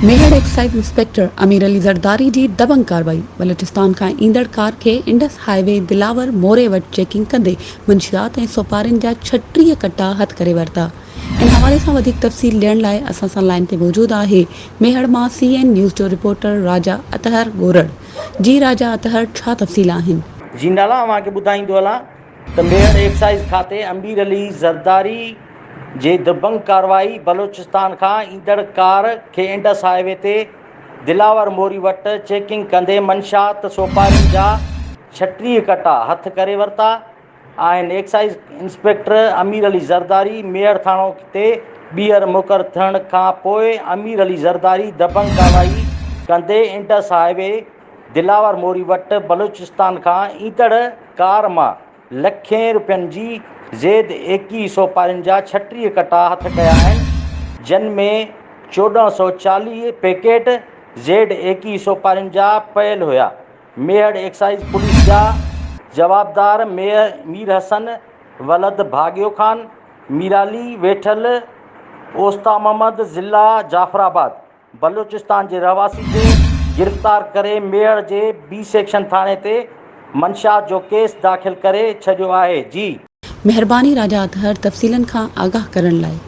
मेहर excise inspector अमीर अली ज़रदारी जी दबंग कार्रवाई। बलोचिस्तान का ईंदड़ कार के इंडस हाईवे दिलावर मोरे वटि चेकिंग कंदे मुंशियात ऐं सोपारियुनि जा 36 कट्टा हथ करे वरिता। इन हवाले सां वधीक तफ़सील ॾियण लाइ असां सां लाइन ते मौजूदु आहे मेहर मां CN न्यूज़ जो रिपोर्टर राजा अतहर गोरड़। जी राजा अतहर, छा तफ़सील आहिनि? जी नाला अव्हांखे ॿुधाईंदो हलां त मेहर एक्साइज़ खाते अमीर अली ज़रदारी जे दबंग कार्रवाई बलोचिस्तान खां ईंदड़ कार खे इंडस हाईवे ते दिलावर मोरी वटि चेकिंग कंदे मंशात सोपारियुनि जा 36 कट्टा हथ करे वरिता आहिनि। एक्साइज़ इंस्पेक्टर अमीर अली ज़रदारी मेहर थाणो ते ॿीहर मुक़ररु थियण खां पोइ अमीर अली ज़रदारी दबंग कार्रवाई कंदे इंडस हाईवे दिलावर मोरी वटि बलूचिस्तान खां ईंदड़ कार मां लखें रुपयनि जी ज़ेद 21 सोपारियुनि जा 36 कट्टा हथ कया आहिनि, जिन में 1440 पैकेट ज़ेड 21 सोपारियुनि जा पयल हुया। मेहर एक्साइज़ पुलिस जा जवाबदार मीर हसन वलद भागियो खान मीराली वेठल ओस्ता मोहम्मद ज़िला जाफराबाद बलूचिस्तान जे रहवासी खे गिरफ़्तार करे मेहर जे B सेक्शन थाणे ते मंशात जो केस दाख़िल करे छॾियो आहे। जी महिरबानी राजा अतहर, तफ़सीलनि खां आगाह करण लाइ।